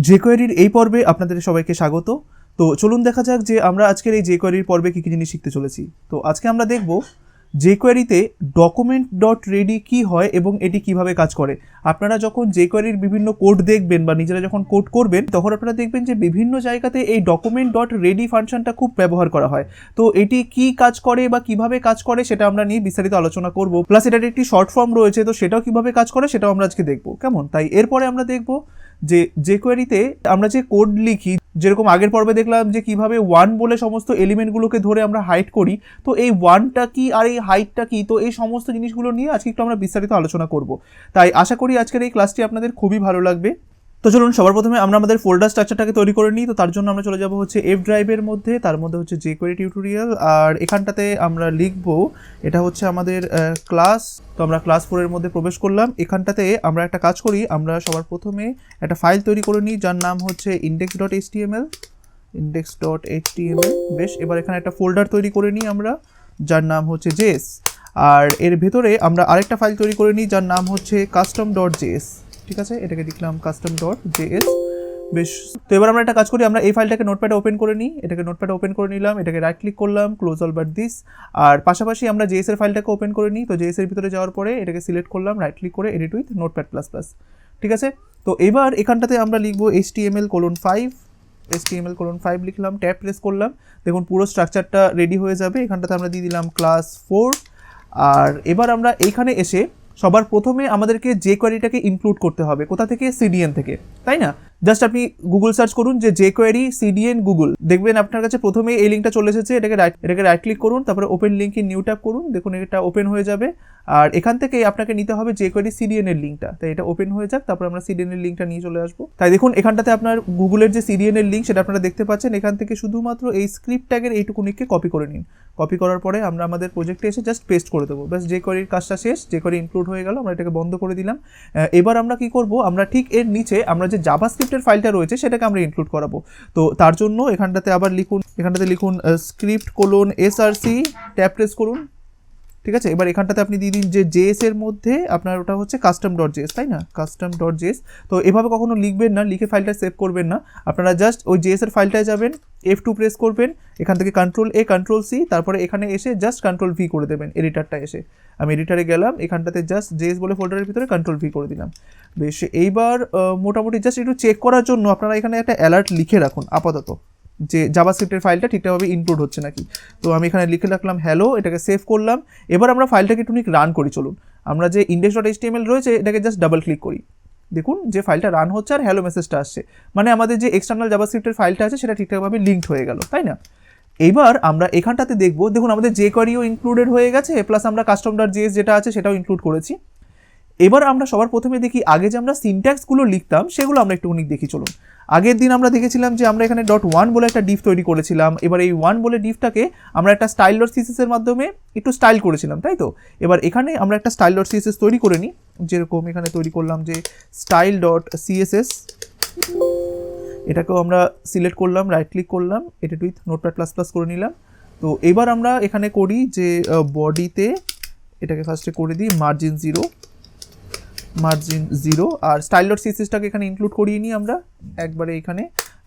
jQuery এই পর্বে আপনাদের সবাইকে স্বাগত। তো চলুন দেখা যাক যে আমরা আজকের এই jQuery পর্বে কী কী জিনিস শিখতে চলেছি। তো আজকে আমরা দেখব jQuery-তে document.ready কী হয় এবং এটি কিভাবে কাজ করে। আপনারা যখন jQuery-র বিভিন্ন কোড দেখবেন বা নিজেরা যখন কোড করবেন তখন আপনারা দেখবেন যে বিভিন্ন জায়গাতে এই document.ready ফাংশনটা খুব ব্যবহার করা হয়। তো এটি কি কাজ করে বা কিভাবে কাজ করে সেটা আমরা নিয়ে বিস্তারিত আলোচনা করব। প্লাস এটার একটি শর্ট ফর্ম রয়েছে, তো সেটাও কিভাবে কাজ করে সেটাও আমরা আজকে দেখব। কেমন? তাই এরপরে আমরা দেখব যে jQuery-তে আমরা যে কোড লিখি, যেরকম আগের পর্বে দেখলাম যে কিভাবে ওয়ান বলে সমস্ত এলিমেন্টগুলোকে ধরে আমরা হাইড করি, তো এই ওয়ানটা কি আর এই হাইটটা কি, তো এই সমস্ত জিনিসগুলো নিয়ে আজকে একটু আমরা বিস্তারিত আলোচনা করব। তাই আশা করি আজকের এই ক্লাসটি আপনাদের খুবই ভালো লাগবে। তো চলুন সবার প্রথমে আমরা আমাদের ফোল্ডার স্ট্রাকচারটাকে তৈরি করে নিই। তো তার জন্য আমরা চলে যাব হচ্ছে এফ ড্রাইভের মধ্যে, তার মধ্যে হচ্ছে jQuery টিউটোরিয়াল, আর এখানটাতে আমরা লিখব এটা হচ্ছে আমাদের ক্লাস। তো আমরা ক্লাস 4 এর মধ্যে প্রবেশ করলাম। এখানটাতে আমরা একটা কাজ করি, আমরা সবার প্রথমে একটা ফাইল তৈরি করে নিই যার নাম হচ্ছে index.html। বেশ, এবার এখানে একটা ফোল্ডার তৈরি করে নিই আমরা যার নাম হচ্ছে js, আর এর ভেতরে আমরা আরেকটা ফাইল তৈরি করে নিই যার নাম হচ্ছে custom.js। ঠিক আছে, এটাকে লিখলাম custom.js। বেশ, তো এবার আমরা একটা কাজ করি, আমরা এই ফাইলটাকে নোটপ্যাডে ওপেন করে নিই। এটাকে নোটপ্যাডে ওপেন করে নিলাম, এটাকে রাইট ক্লিক করলাম, ক্লোজ অল বাট দিস, আর পাশাপাশি আমরা js এর ফাইলটাকে ওপেন করে নিই। তো js এর ভিতরে যাওয়ার পরে এটাকে সিলেক্ট করলাম, রাইট ক্লিক করে edit with notepad plus plus. ঠিক আছে, তো এবার এখানটাতে আমরা লিখবো HTML:5 লিখলাম, ট্যাব প্রেস করলাম, দেখুন পুরো স্ট্রাকচারটা রেডি হয়ে যাবে। এখানটাতে আমরা দিয়ে দিলাম ক্লাস 4, আর এবার আমরা এইখানে এসে সবার প্রথমে আমাদেরকে jQuery-টাকে ইনক্লুড করতে হবে। কোথা থেকে? CDN থেকে, তাই না? জাস্ট আপনি গুগল সার্চ করুন যে jQuery CDN গুগল, দেখবেন আপনার কাছে প্রথমে এই লিঙ্কটা চলে এসেছে। এটাকে রাইট ক্লিক করুন, তারপরে open link in new tab করুন, দেখুন এটা ওপেন হয়ে যাবে। আর এখান থেকে আপনাকে নিতে হবে jQuery CDN এর লিঙ্কটা। তাই এটা ওপেন হয়ে যাক, তারপর আমরা CDN এর লিঙ্কটা নিয়ে চলে আসবো। তাই দেখুন এখানটাতে আপনার গুগলের যে CDN এর লিঙ্ক সেটা আপনারা দেখতে পাচ্ছেন। এখান থেকে শুধুমাত্র এই স্ক্রিপ্ট ট্যাগের এইটুকুনিকে কপি করে নিন। কপি করার পরে আমরা আমাদের প্রজেক্টে এসে জাস্ট পেস্ট করে দেবো। ব্যাস, jQuery-র কাজটা শেষ, jQuery ইনক্লুড হয়ে গেল, আমরা এটাকে বন্ধ করে দিলাম। এবার আমরা কি করব, আমরা ঠিক এর নিচে আমরা যে জাভাস্ক্রিপ্টের ফাইলটা রয়েছে সেটাকে আমরা ইনক্লুড করাবো। তো তার জন্য এখানটাতে আবার লিখুন script::src, ট্যাব প্রেস করুন। ঠিক আছে, এবার এখানটাতে আপনি দিয়ে দিন যে js এর মধ্যে আপনার ওটা হচ্ছে custom.js, তাই না? custom.js। তো এভাবে কখনো লিখবেন না, লিখে ফাইলটা সেভ করবেন না। আপনারা জাস্ট ওই js এর ফাইলটায় যাবেন, F2 প্রেস করবেন, এখান থেকে Ctrl+A Ctrl+C, তারপরে এখানে এসে জাস্ট Ctrl+V করে দেবেন এডিটারটা এসে। আমি এডিটারে গেলাম, এখানটাতে জাস্ট js বলে ফোল্ডারের ভিতরে Ctrl+V করে দিলাম। বেশ, এইবার মোটামুটি জাস্ট একটু চেক করার জন্য আপনারা এখানে একটা অ্যালার্ট লিখে রাখুন আপাতত, যে জাভাস্ক্রিপ্টের ফাইলটা ঠিকঠাকভাবে ইনক্লুড হচ্ছে নাকি। তো আমি এখানে লিখে রাখলাম হ্যালো, এটাকে সেভ করলাম। এবার আমরা ফাইলটাকে একটু রান করি। চলুন আমরা যে index.html রয়েছে এটাকে জাস্ট ডাবল ক্লিক করি, দেখুন যে ফাইলটা রান হচ্ছে আর হ্যালো মেসেজটা আসছে, মানে আমাদের যে এক্সটার্নাল জাভাস্ক্রিপ্টের ফাইলটা আছে সেটা ঠিকঠাকভাবে লিঙ্কড হয়ে গেল, তাই না? এইবার আমরা এখানটাতে দেখবো, দেখুন আমাদের jQuery-ও ইনক্লুডেড হয়ে গেছে, প্লাস আমরা custom.js যেটা আছে সেটাও ইনক্লুড করেছি। এবার আমরা সবার প্রথমে দেখি আগে যে আমরা সিনট্যাক্সগুলো লিখতাম সেগুলো আমরা একটুখানি দেখি। চলুন, আগের দিন আমরা দেখেছিলাম যে আমরা এখানে .1 বলে একটা ডিভ তৈরি করেছিলাম। এবার এই 1 বলে ডিভটাকে আমরা একটা style.css এর মাধ্যমে একটু স্টাইল করেছিলাম, তাই তো? এবার এখানে আমরা একটা style.css তৈরি করে নিই, যেরকম এখানে তৈরি করলাম যে style.css। এটাকেও আমরা সিলেক্ট করলাম, রাইট ক্লিক করলাম, edit with notepad plus plus করে নিলাম। তো এবার আমরা এখানে করি যে বডিতে এটাকে ফার্স্টে করে দিই মার্জিন 0, আর style.css-টাকে এখানে ইনক্লুড করিয়ে নিই আমরা একবারে। এখানে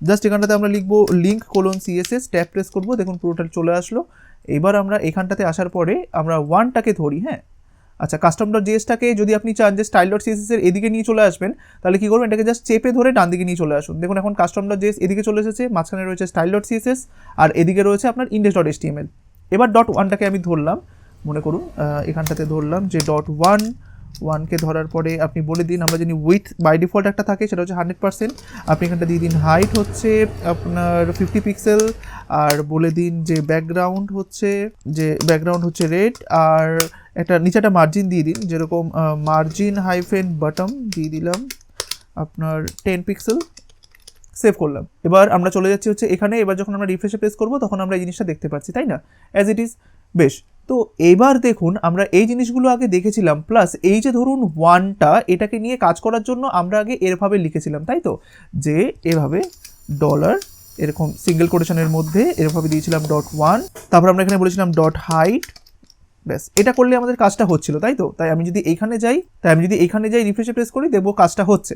জাস্ট এখানটাতে আমরা লিখবো link:/CSS, ট্যাব প্রেস করবো, দেখুন পুরোটা চলে আসলো। এবার আমরা এখানটাতে আসার পরে আমরা 1টাকে ধরি। হ্যাঁ, আচ্ছা, custom.js-টাকে যদি আপনি চান যে style.css এর এদিকে নিয়ে চলে আসবেন, তাহলে কি করবেন, এটাকে জাস্ট চেপে ধরে ডান দিকে নিয়ে চলে আসুন। দেখুন এখন custom.js এদিকে চলে এসেছে, মাঝখানে রয়েছে style.css আর এদিকে রয়েছে আপনার index.html। এবার .1টাকে আমি ধরলাম, মনে করুন এখানটাতে ধরলাম যে .1কে ধরার পরে আপনি বলে দিন, আমরা জানি উইথ বাই ডিফল্ট একটা থাকে, সেটা হচ্ছে 100%। আপনি এখানটা দিয়ে দিন হাইট হচ্ছে আপনার 50 পিক্সেল, আর বলে দিন যে ব্যাকগ্রাউন্ড হচ্ছে রেড, আর একটা নিচে একটা মার্জিন দিয়ে দিন, যেরকম margin-bottom দিয়ে দিলাম আপনার 10 পিক্সেল। সেভ করলাম। এবার আমরা চলে যাচ্ছি হচ্ছে এখানে। এবার যখন আমরা রিফ্রেশে প্রেস করবো তখন আমরা এই জিনিসটা দেখতে পাচ্ছি, তাই না? As it is. বেশ, তো এবার দেখুন আমরা এই জিনিসগুলো আগে দেখেছিলাম, প্লাস এই যে ধরুন 1টা, এটাকে নিয়ে কাজ করার জন্য আমরা আগে এরভাবে লিখেছিলাম, তাই তো? যে এভাবে ডলার এরকম সিঙ্গেল কোটেশনের মধ্যে এরভাবে দিয়েছিলাম .1, তারপর আমরা এখানে বলেছিলাম .height। ব্যাস, এটা করলে আমাদের কাজটা হচ্ছিল, তাই তো? তাই আমি যদি এইখানে যাই রিফ্রেশে প্রেস করি, দেখবো কাজটা হচ্ছে।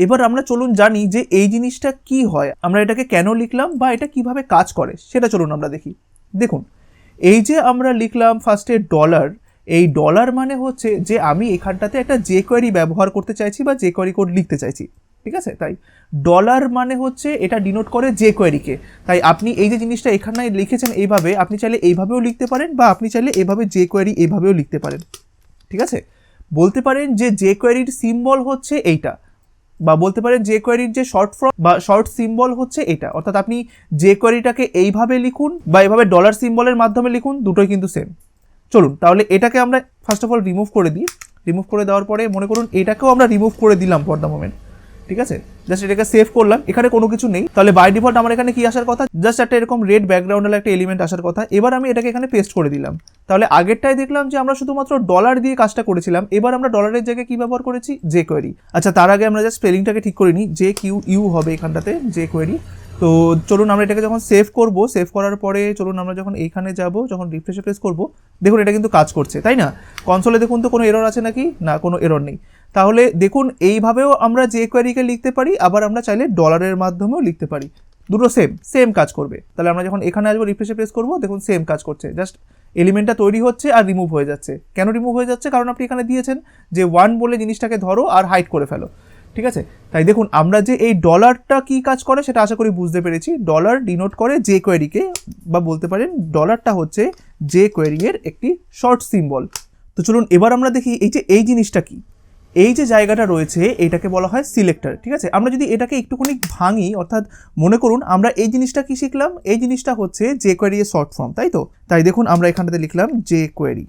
এবার আমরা চলুন জানি যে এই জিনিসটা কি হয়, আমরা এটাকে কেন লিখলাম বা এটা কিভাবে কাজ করে সেটা চলুন আমরা দেখি। দেখুন, এই যে আমরা লিখলাম ফার্স্টে ডলার, এই ডলার মানে হচ্ছে যে আমি এখানটাতে একটা jQuery ব্যবহার করতে চাইছি বা jQuery কোড লিখতে চাইছি, ঠিক আছে। তাই ডলার মানে হচ্ছে এটা ডিনোট করে jQuery কে। তাই আপনি এই যে জিনিসটা এখানে লিখেছেন এইভাবে, আপনি চাইলে এইভাবেও লিখতে পারেন বা আপনি চাইলে এইভাবে jQuery এইভাবেও লিখতে পারেন, ঠিক আছে। বলতে পারেন যে jQueryর সিম্বল হচ্ছে এইটা, বা বলতে পারেন jQueryর যে শর্ট ফর্ম বা শর্ট সিম্বল হচ্ছে এটা। অর্থাৎ আপনি jQueryটাকে এইভাবে লিখুন বা এইভাবে ডলার সিম্বলের মাধ্যমে লিখুন, দুটোই কিন্তু সেম। চলুন তাহলে এটাকে আমরা ফার্স্ট অফ অল রিমুভ করে দিই। রিমুভ করে দেওয়ার পরে মনে করুন এটাকেও আমরা রিমুভ করে দিলাম ফর দ্য মোমেন্ট, ঠিক আছে। জাস্ট এটাকে সেভ করলাম, এখানে কোনো কিছু নেই। তাহলে বাই ডিফল্ট আমার এখানে কি আসার কথা, জাস্ট একটা এরকম রেড ব্যাকগ্রাউন্ডের একটা এলিমেন্ট আসার কথা। এবার আমি এটাকে এখানে পেস্ট করে দিলাম। তাহলে আগেরটাই দেখলাম যে আমরা শুধুমাত্র ডলার দিয়ে কাজটা করেছিলাম, এবার আমরা ডলারের জায়গায় কি ব্যবহার করেছি, jQuery। আচ্ছা, তার আগে আমরা জাস্ট স্পেলিংটাকে ঠিক করে নিই, JQU হবে এখানটাতে, jQuery। তো চলুন আমরা এটাকে যখন সেভ করব, সেভ করার পরে চলুন আমরা যখন এইখানে যাব, যখন রিফ্রেশে প্রেস করব, দেখুন এটা কিন্তু কাজ করছে, তাই না। কনসোলে দেখুন তো কোনো এরর আছে নাকি, না কোনো এরর নেই। তাহলে দেখুন এইভাবেও আমরা jQuery-কে লিখতে পারি, আবার আমরা চাইলে ডলারের মাধ্যমেও লিখতে পারি, দুটো সেম কাজ করবে। তাহলে আমরা যখন এখানে আসবো, রিফ্রেশে প্রেস করব, দেখুন সেম কাজ করছে, জাস্ট এলিমেন্টটা তৈরি হচ্ছে আর রিমুভ হয়ে যাচ্ছে। কেন রিমুভ হয়ে যাচ্ছে, কারণ আপনি এখানে দিয়েছেন যে 1 বলে জিনিসটাকে ধরো আর হাইড করে ফেলো, ঠিক আছে। তাই দেখুন আমরা যে এই ডলারটা কি কাজ করে সেটা আশা করি বুঝতে পেরেছি। ডলার ডিনোট করে jQuery-কে, বা বলতে পারেন ডলারটা হচ্ছে jQuery এর একটি শর্ট সিম্বল। তো চলুন এবার আমরা দেখি এই জিনিসটা কি। এই যে জায়গাটা রয়েছে এটাকে বলা হয় সিলেক্টর, ঠিক আছে। আমরা যদি এটাকে একটুখানি ভাঙি, অর্থাৎ মনে করুন আমরা এই জিনিসটা কি শিখলাম, এই জিনিসটা হচ্ছে jQuery এর শর্ট ফর্ম, তাই তো। তাই দেখুন আমরা এখানটাতে লিখলাম jQuery,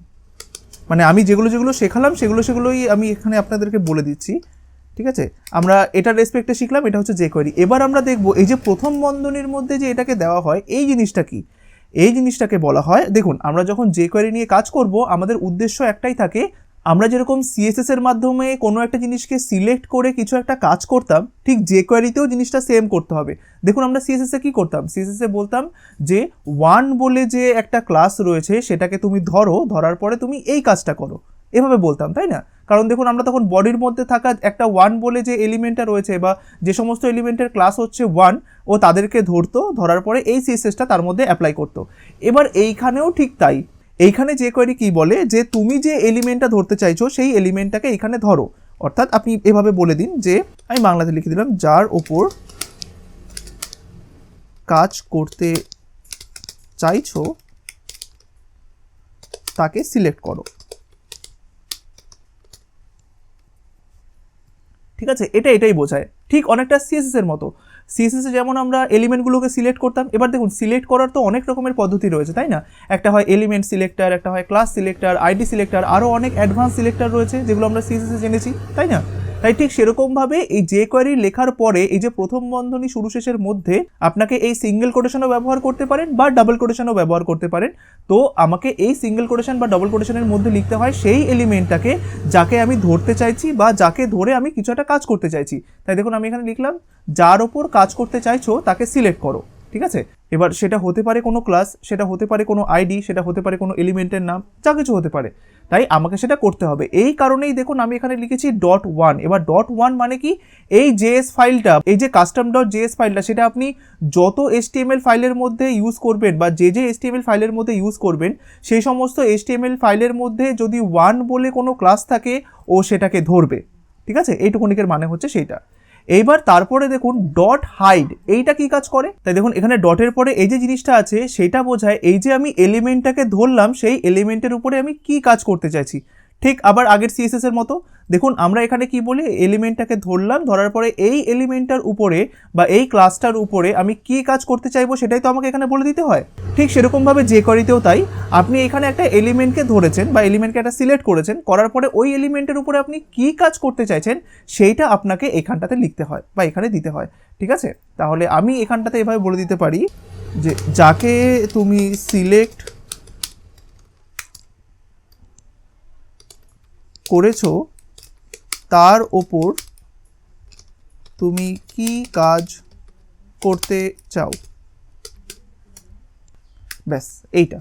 মানে আমি যেগুলো শেখালাম সেগুলোই আমি এখানে আপনাদেরকে বলে দিচ্ছি, ঠিক আছে। আমরা এটার রেসপেক্টে শিখলাম, এটা হচ্ছে jQuery। এবার আমরা দেখব এই যে প্রথম বন্ধনীর মধ্যে যে এটাকে দেওয়া হয়, এই জিনিসটা কি, এই জিনিসটাকে বলা হয়, দেখুন আমরা যখন jQuery নিয়ে কাজ করব আমাদের উদ্দেশ্য একটাই থাকে, আমরা যেরকম CSS এর মাধ্যমে কোনো একটা জিনিসকে সিলেক্ট করে কিছু একটা কাজ করতাম, ঠিক jQuery-তেও জিনিসটা সেম করতে হবে। দেখুন আমরা CSS-এ কী করতাম, CSS-এ বলতাম যে 1 বলে যে একটা ক্লাস রয়েছে সেটাকে তুমি ধরার পরে তুমি এই কাজটা করো, এভাবে বলতাম, তাই না। কারণ দেখুন আমরা তখন বডির মধ্যে থাকা একটা 1 বলে যে এলিমেন্টটা রয়েছে বা যে সমস্ত এলিমেন্টের ক্লাস হচ্ছে 1, ও তাদেরকে ধরার পরে এই CSS-টা তার মধ্যে অ্যাপ্লাই করতো। এবার এইখানেও ঠিক তাই, এইখানে jQuery কি বলে যে তুমি যে এলিমেন্টটা ধরতে চাইছো সেই এলিমেন্টটাকে এখানে ধরো। অর্থাৎ আপনি এভাবে বলে দিন যে, আমি বাংলাতে লিখে দিলাম, যার ওপর কাজ করতে চাইছো তাকে সিলেক্ট করো, ঠিক আছে। এটাই বোঝায়, ঠিক অনেকটা CSS এর মতো। CSS এ যেমন আমরা এলিমেন্টগুলোকে সিলেক্ট করতাম, এবার দেখুন সিলেক্ট করার তো অনেক রকমের পদ্ধতি রয়েছে, তাই না। একটা হয় এলিমেন্ট সিলেক্টর, একটা হয় ক্লাস সিলেক্টর, আইডি সিলেক্টর, আরও অনেক অ্যাডভান্স সিলেক্টর রয়েছে যেগুলো আমরা CSS এ জেনেছি, তাই না। তাই ঠিক সেরকমভাবে এই jQuery লেখার পরে এই যে প্রথম বন্ধনী শুরু শেষের মধ্যে আপনাকে এই সিঙ্গেল কোটেশনও ব্যবহার করতে পারেন বা ডাবল কোটেশনও ব্যবহার করতে পারেন। তো আমাকে এই সিঙ্গেল কোটেশন বা ডবল কোটেশনের মধ্যে লিখতে হয় সেই এলিমেন্টটাকে যাকে আমি ধরতে চাইছি বা যাকে ধরে আমি কিছু একটা কাজ করতে চাইছি। তাই দেখুন আমি এখানে লিখলাম, যার ওপর কাজ করতে চাইছো তাকে সিলেক্ট করো, ঠিক আছে। এবার সেটা হতে পারে কোনো ক্লাস, সেটা হতে পারে কোনো আইডি, সেটা হতে পারে কোনো এলিমেন্টের নাম, যা কিছু হতে পারে। তাই আমাকে সেটা করতে হবে। এই কারণেই দেখুন আমি এখানে লিখেছি .1। এবার .1 মানে কি, এই JS ফাইলটা, এই যে custom.js ফাইলটা, সেটা আপনি যত HTML ফাইলের মধ্যে ইউজ করবেন বা যে HTML ফাইলের মধ্যে ইউজ করবেন, সেই সমস্ত HTML ফাইলের মধ্যে যদি 1 বলে কোনো ক্লাস থাকে ও সেটাকে ধরবে, ঠিক আছে। এইটুকুনিকের মানে হচ্ছে সেইটা। এইবার তারপরে দেখুন .hide, এইটা কি কাজ করে, তাই দেখুন এখানে ডটের পরে এই যে জিনিসটা আছে সেটা বোঝায় এই যে আমি এলিমেন্টটাকে ধরলাম সেই এলিমেন্টের উপরে আমি কি কাজ করতে চাইছি। ঠিক আবার আগের CSS এর মতো দেখুন আমরা এখানে কি বলি, এলিমেন্টটাকে ধরার পরে এই এলিমেন্টটার উপরে বা এই ক্লাসটার উপরে আমি কি কাজ করতে চাইবো সেটাই তো আমাকে এখানে বলে দিতে হয়। ঠিক সেরকমভাবে jQuery-তেও তাই, আপনি এখানে একটা এলিমেন্টকে ধরেছেন বা এলিমেন্টকে একটা সিলেক্ট করেছেন, করার পরে ওই এলিমেন্টের উপরে আপনি কি কাজ করতে চাইছেন সেইটা আপনাকে এখানটাতে লিখতে হয় বা এখানে দিতে হয়, ঠিক আছে। তাহলে আমি এখানটাতে এভাবে বলে দিতে পারি যে যাকে তুমি সিলেক্ট করেছো তার ওপর তুমি কি কাজ করতে চাও, ব্যাস এইটা।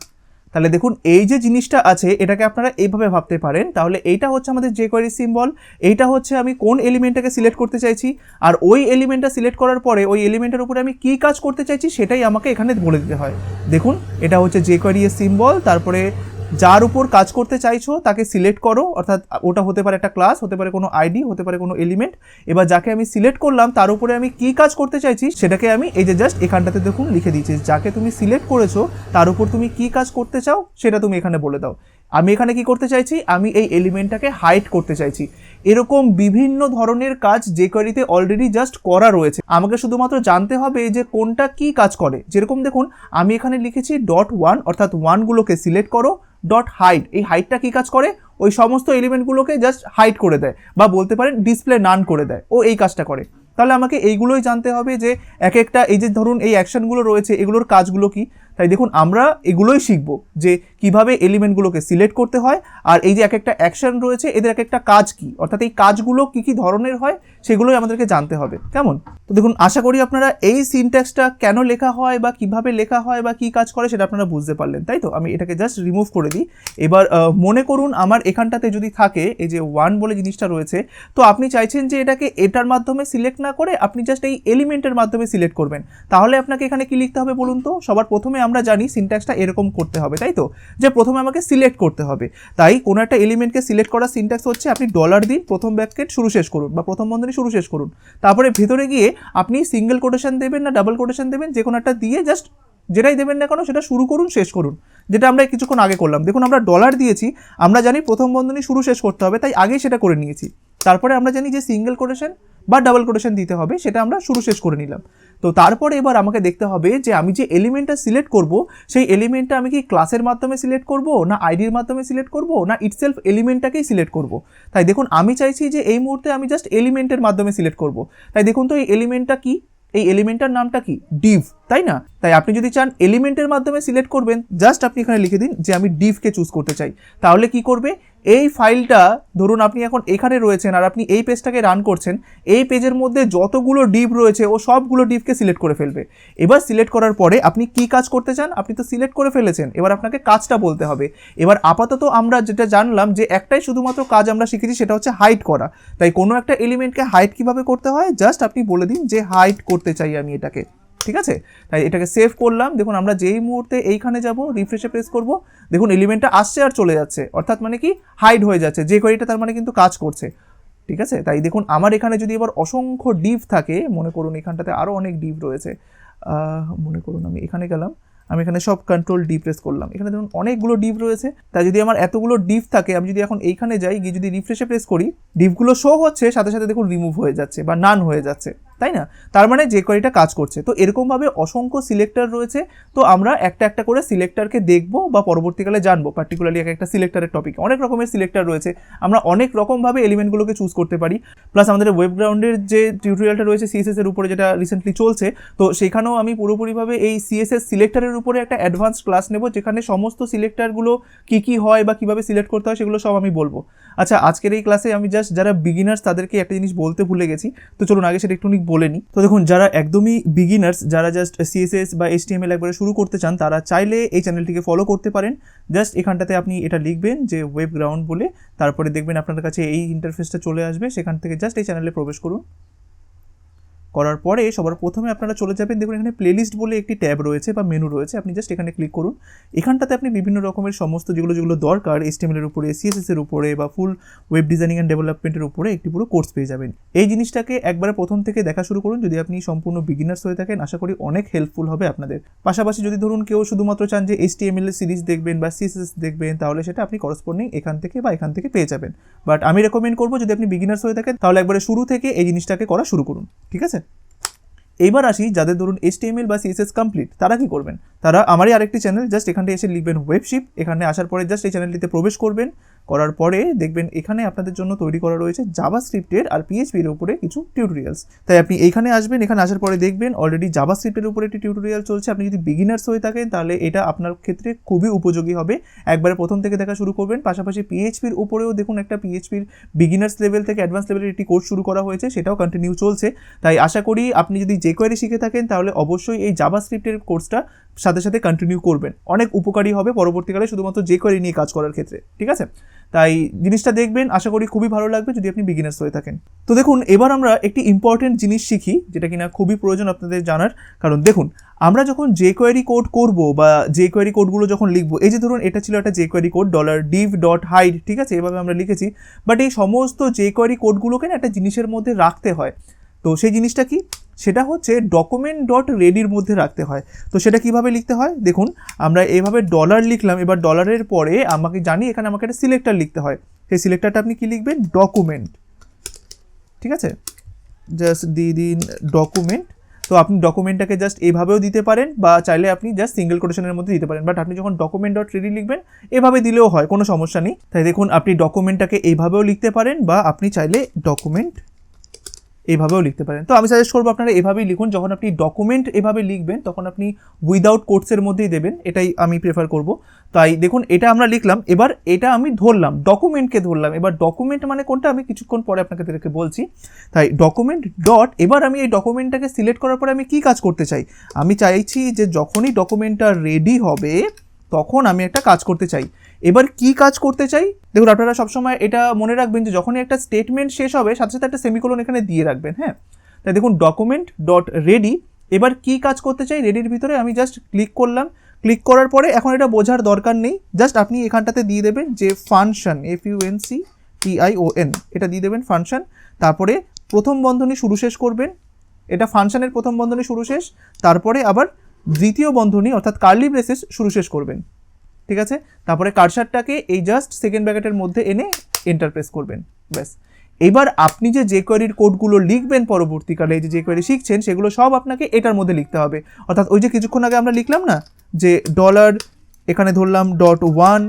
তাহলে দেখুন এই যে জিনিসটা আছে এটাকে আপনারা এইভাবে ভাবতে পারেন। তাহলে এইটা হচ্ছে আমাদের jQuery সিম্বল, এইটা হচ্ছে আমি কোন এলিমেন্টটাকে সিলেক্ট করতে চাইছি, আর ওই এলিমেন্টটা সিলেক্ট করার পরে ওই এলিমেন্টের উপরে আমি কি কাজ করতে চাইছি সেটাই আমাকে এখানে বলে দিতে হয়। দেখুন এটা হচ্ছে jQuery এর সিম্বল, তারপরে যার উপর কাজ করতে চাইছো তাকে সিলেক্ট করো, অর্থাৎ ওটা হতে পারে একটা ক্লাস, হতে পারে কোনো আইডি, হতে পারে কোনো এলিমেন্ট। এবার যাকে আমি সিলেক্ট করলাম তার উপরে আমি কি কাজ করতে চাইছি সেটাকে আমি এই যে জাস্ট এখানটাতে দেখুন লিখে দিয়েছি, যাকে তুমি সিলেক্ট করেছো তার উপর তুমি কি কাজ করতে চাও সেটা তুমি এখানে বলে দাও। আমি এখানে কি করতে চাইছি, আমি এই এলিমেন্টটাকে হাইড করতে চাইছি। এরকম বিভিন্ন ধরনের কাজ jQueryতে অলরেডি জাস্ট করা রয়েছে, আমাকে শুধুমাত্র জানতে হবে যে কোনটা কি কাজ করে। যেরকম দেখুন আমি এখানে লিখেছি .1 অর্থাৎ 1গুলোকে সিলেক্ট করো, .hide এই হাইডটা কি কাজ করে, ওই সমস্ত এলিমেন্টগুলোকে জাস্ট হাইড করে দেয়, বা বলতে পারেন ডিসপ্লে নান করে দেয়, ও এই কাজটা করে। তাহলে আমাকে এইগুলোই জানতে হবে যে এক একটা এই যে ধরুন এই অ্যাকশনগুলো রয়েছে এগুলোর কাজগুলো কি। তাই দেখুন আমরা এগুলোই শিখবো যে কিভাবে এলিমেন্টগুলোকে সিলেক্ট করতে হয়, আর এই যে এক একটা অ্যাকশন রয়েছে এদের এক একটা কাজ কি, অর্থাৎ এই কাজগুলো কি কি ধরনের হয় সেগুলোই আমাদেরকে জানতে হবে। কেমন? তো দেখুন আশা করি আপনারা এই সিনট্যাক্সটা কেন লেখা হয় বা কিভাবে লেখা হয় বা কি কাজ করে সেটা আপনারা বুঝতে পারলেন, তাই তো? আমি এটাকে জাস্ট রিমুভ করে দিই। এবার মনে করুন আমার এখানটাতে যদি থাকে এই যে 1 বলে জিনিসটা রয়েছে, তো আপনি চাইছেন যে এটাকে এটার মাধ্যমে সিলেক্ট না করে আপনি জাস্ট এই এলিমেন্টের মাধ্যমে সিলেক্ট করবেন। তাহলে আপনাকে এখানে কি লিখতে হবে বলুন তো? সবার প্রথমে আমরা জানি সিনট্যাক্সটা এরকম করতে হবে, তাই তো? যে প্রথমে আমাকে সিলেক্ট করতে হবে। তাই কোনো একটা এলিমেন্টকে সিলেক্ট করার সিনট্যাক্স হচ্ছে আপনি ডলার দিন, প্রথম ব্র্যাকেট শুরু শেষ করুন বা প্রথম বন্ধনী শুরু শেষ করুন, তারপরে ভেতরে গিয়ে আপনি সিঙ্গেল কোটেশন দেবেন না ডাবল কোটেশন দেবেন, যে কোনো একটা দিয়ে জাস্ট যেটাই দেবেন না কেন সেটা শুরু করুন শেষ করুন, যেটা আমরা কিছুক্ষণ আগে করলাম। দেখুন আমরা ডলার দিয়েছি, আমরা জানি প্রথম বন্ধনী শুরু শেষ করতে হবে, তাই আগেই সেটা করে নিয়েছি। তারপরে আমরা জানি যে সিঙ্গেল কোটেশন বা ডাবল কোটেশন দিতে হবে, সেটা আমরা শুরু শেষ করে নিলাম। তো তারপরে এবার আমাকে দেখতে হবে যে আমি যে এলিমেন্টটা সিলেক্ট করব সেই এলিমেন্টটা আমি কি ক্লাসের মাধ্যমে সিলেক্ট করব, না আইডির মাধ্যমে সিলেক্ট করব, না ইটসেলফ এলিমেন্টটাকেই সিলেক্ট করব। তাই দেখুন আমি চাইছি যে এই মুহূর্তে আমি জাস্ট এলিমেন্টের মাধ্যমে সিলেক্ট করব। তাই দেখুন তো এই এলিমেন্টটা কি, এই এলিমেন্টটার নামটা কি, ডিভ, তাই না? তাই আপনি যদি চান এলিমেন্টের মাধ্যমে সিলেক্ট করবেন, জাস্ট আপনি এখানে লিখে দিন যে আমি ডিভকে চুজ করতে চাই। তাহলে কি করবে, এই ফাইলটা ধরুন আপনি এখন এখানে রয়েছেন আর আপনি এই পেজটাকে রান করছেন, এই পেজের মধ্যে যতগুলো ডিভ রয়েছে ও সবগুলো ডিভকে সিলেক্ট করে ফেলবে। এবার সিলেক্ট করার পরে আপনি কি কাজ করতে চান, আপনি তো সিলেক্ট করে ফেলেছেন, এবার আপনাকে কাজটা বলতে হবে। এবার আপাতত আমরা যেটা জানলাম যে একটাই শুধুমাত্র কাজ আমরা শিখেছি, সেটা হচ্ছে হাইড করা। তাই কোনো একটা এলিমেন্টকে হাইড কিভাবে করতে হয় জাস্ট আপনি বলে দিন যে হাইড করতে চাই আমি এটাকে, ঠিক আছে? তাই এটাকে সেভ করলাম। দেখুন আমরা যেই মুহূর্তে এইখানে যাব, রিফ্রেশে প্রেস করব, দেখুন এলিমেন্টটা আসছে আর চলে যাচ্ছে, অর্থাৎ মানে কি হাইড হয়ে যাচ্ছে, jQueryটা তার মানে কিন্তু কাজ করছে, ঠিক আছে? তাই দেখুন আমার এখানে যদি এবার অসংখ্য ডিভ থাকে, মনে করুন এখানটাতে আরও অনেক ডিভ রয়েছে, মনে করুন আমি এখানে গেলাম, আমি এখানে সব কন্ট্রোল ডি প্রেস করলাম, এখানে ধরুন অনেকগুলো ডিভ রয়েছে। তাই যদি আমার এতগুলো ডিভ থাকে, আমি যদি এখন এইখানে যাই, গিয়ে যদি রিফ্রেশে প্রেস করি, ডিভগুলো শো হচ্ছে, সাথে সাথে দেখুন রিমুভ হয়ে যাচ্ছে বা নান হয়ে যাচ্ছে, তাই না? তার মানে jQueryটা কাজ করছে। তো এরকমভাবে অসংখ্য সিলেক্টর রয়েছে, তো আমরা একটা একটা করে সিলেক্টরকে দেখবো বা পরবর্তীকালে জানবো, পার্টিকুলারলি একটা সিলেক্টরের টপিক। অনেক রকমের সিলেক্টর রয়েছে, আমরা অনেক রকমভাবে এলিমেন্টগুলোকে চুজ করতে পারি। প্লাস আমাদের ওয়েবগ্রাউন্ডের যে টিউটোরিয়ালটা রয়েছে CSS এর উপরে, যেটা রিসেন্টলি চলছে, তো সেখানেও আমি পুরোপুরিভাবে এই CSS সিলেক্টরের উপরে একটা অ্যাডভান্স ক্লাস নেব, যেখানে সমস্ত সিলেক্টরগুলো কী কী হয় বা কীভাবে সিলেক্ট করতে হয় সেগুলো সব আমি বলবো। আচ্ছা, আজকের এই ক্লাসে আমি জাস্ট যারা বিগিনার্স তাদেরকে একটা জিনিস বলতে ভুলে গেছি, তো চলুন আগে সেটা একটুখানি বলে নিই। তো দেখুন যারা একদমই বিগিনার্স, যারা জাস্ট CSS বা HTML একবারে শুরু করতে চান, তারা চাইলে এই চ্যানেলটিকে ফলো করতে পারেন। জাস্ট এখানটাতে আপনি এটা লিখবেন যে ওয়েবগ্রাউন্ড বলে, তারপরে দেখবেন আপনার কাছে এই ইন্টারফেসটা চলে আসবে, সেখান থেকে জাস্ট এই চ্যানেলে প্রবেশ করুন। করার পরে সবার প্রথমে আপনারা চলে যাবেন, দেখুন এখানে প্লেলিস্ট বলে একটি ট্যাব রয়েছে বা মেনু রয়েছে, আপনি জাস্ট এখানে ক্লিক করুন। এখানটাতে আপনি বিভিন্ন রকমের সমস্ত যেগুলো দরকার HTML এর উপরে, CSS এর উপরে বা ফুল ওয়েব ডিজাইনিং অ্যান্ড ডেভেলপমেন্টের উপরে একটি পুরো কোর্স পেয়ে যাবেন। এই জিনিসটাকে একবারে প্রথম থেকে দেখা শুরু করুন। যদি আপনি সম্পূর্ণ বিগিনার্স হয়ে থাকেন, আশা করি অনেক হেল্পফুল হবে আপনাদের। পাশাপাশি যদি ধরুন কেউ শুধুমাত্র চান যে HTML এর সিরিজ দেখবেন বা CSS দেখবেন, তাহলে সেটা আপনি করসপন্ডিং এখান থেকে বা এখান থেকে পেয়ে যাবেন। বাট আমি রেকমেন্ড করবো যদি আপনি বিগিনার্স হয়ে থাকেন, তাহলে একবারে শুরু থেকে এই জিনিসটাকে করা শুরু করুন, ঠিক আছে? এইবার আসি যাদের ধরুন HTML বা CSS কমপ্লিট, তারা কি করবেন? তারা আমারই আরেকটি চ্যানেল, জাস্ট এখানে এসে লিখবেন ওয়েবশিপ, এখানে আসার পরে জাস্ট এই চ্যানেলটিতে প্রবেশ করবেন। করার পরে দেখবেন এখানে আপনাদের জন্য তৈরি করা রয়েছে জাভাস্ক্রিপ্টের আর PHP এর উপরে কিছু টিউটোরিয়ালস। তাই আপনি এইখানে আসবেন, এখানে আসার পরে দেখবেন অলরেডি জাভাস্ক্রিপ্টের উপরে একটি টিউটোরিয়াল চলছে। আপনি যদি বিগিনার্স হয়ে থাকেন তাহলে এটা আপনার ক্ষেত্রে খুবই উপযোগী হবে, একবারে প্রথম থেকে দেখা শুরু করবেন। পাশাপাশি PHP এর উপরেও দেখুন একটা PHP এর বিগিনার্স লেভেল থেকে অ্যাডভান্স লেভেলের একটি কোর্স শুরু করা হয়েছে, সেটাও কন্টিনিউ চলছে। তাই আশা করি আপনি যদি jQuery শিখে থাকেন তাহলে অবশ্যই এই জাভাস্ক্রিপ্টের কোর্সটা সাথে সাথে কন্টিনিউ করবেন, অনেক উপকারী হবে পরবর্তীকালে শুধুমাত্র jQuery নিয়ে কাজ করার ক্ষেত্রে, ঠিক আছে? তাই জিনিসটা দেখবেন, আশা করি খুবই ভালো লাগবে যদি আপনি বিগিনার্স হয়ে থাকেন। তো দেখুন এবার আমরা একটি ইম্পর্টেন্ট জিনিস শিখি, যেটা কিনা খুবই প্রয়োজন আপনাদের জানার। কারণ দেখুন আমরা যখন jQuery কোড করব বা jQuery কোডগুলো যখন লিখবো, এই যে ধরুন এটা ছিল একটা jQuery কোড $div.hide, ঠিক আছে, এভাবে আমরা লিখেছি। বাট এই সমস্ত jQuery কোডগুলোকে না একটা জিনিসের মধ্যে রাখতে হয়। তো সেই জিনিসটা কি, সেটা হচ্ছে document.ready এর মধ্যে রাখতে হয়। তো সেটা কিভাবে লিখতে হয় দেখুন, আমরা এইভাবে ডলার লিখলাম, এবার ডলারের পরে আমাকে জানি এখানে আমাকে একটা সিলেক্টর লিখতে হয়। সেই সিলেক্টরটা আপনি কি লিখবেন, ডকুমেন্ট, ঠিক আছে, জাস্ট দিয়ে দিন ডকুমেন্ট। তো আপনি ডকুমেন্টটাকে জাস্ট এইভাবেও দিতে পারেন বা চাইলে আপনি জাস্ট সিঙ্গেল কোটেশনের মধ্যে দিতে পারেন, বাট আপনি যখন document.ready লিখবেন এভাবে দিলেও হয়, কোনো সমস্যা নেই। তাই দেখুন আপনি ডকুমেন্টটাকে এইভাবেও লিখতে পারেন বা আপনি চাইলে ডকুমেন্ট এইভাবেও লিখতে পারেন। তো আমি সাজেস্ট করবো আপনারা এভাবেই লিখুন। যখন আপনি ডকুমেন্ট এভাবে লিখবেন তখন আপনি উইদাউট কোটসের মধ্যেই দেবেন, এটাই আমি প্রেফার করব। তাই দেখুন এটা আমরা লিখলাম, এবার এটা আমি ধরলাম, ডকুমেন্টকে ধরলাম। এবার ডকুমেন্ট মানে কোনটা আমি কিছুক্ষণ পরে আপনাকে বলছি। তাই ডকুমেন্ট ডট, এবার আমি এই ডকুমেন্টটাকে সিলেক্ট করার পরে আমি কি কাজ করতে চাই, আমি চাইছি যে যখনই ডকুমেন্টটা রেডি হবে তখন আমি একটা কাজ করতে চাই। এবার কি কাজ করতে চাই দেখুন, আপনারা সবসময় এটা মনে রাখবেন যে যখনই একটা স্টেটমেন্ট শেষ হবে সাথে সাথে একটা সেমিকোলন এখানে দিয়ে রাখবেন, হ্যাঁ। তাই দেখুন ডকুমেন্ট ডট রেডি, এবার কি কাজ করতে চাই, রেডির ভিতরে আমি জাস্ট ক্লিক করলাম। ক্লিক করার পরে এখন এটা বোঝার দরকার নেই, জাস্ট আপনি এখানটাতে দিয়ে দেবেন যে ফাংশন, FUNCTION, এটা দিয়ে দেবেন ফাংশন। তারপরে প্রথম বন্ধনী শুরু শেষ করবেন, এটা ফাংশনের প্রথম বন্ধনী শুরু শেষ, তারপরে আবার দ্বিতীয় বন্ধনী অর্থাৎ কার্লি ব্রেসেস শুরু শেষ করবেন, ঠিক আছে। তারপরে কার্সারটাকে এই জাস্ট সেকেন্ড ব্র্যাকেটের মধ্যে এনে এন্টার প্রেস করবেন, ব্যাস। এবার আপনি যে jQuery কোডগুলো লিখবেন পরবর্তীকালে, এই যে jQuery শিখছেন সেগুলো সব আপনাকে এটার মধ্যে লিখতে হবে। অর্থাৎ ওই যে কিছুক্ষণ আগে আমরা লিখলাম না যে ডলার, এখানে ধরলাম .1,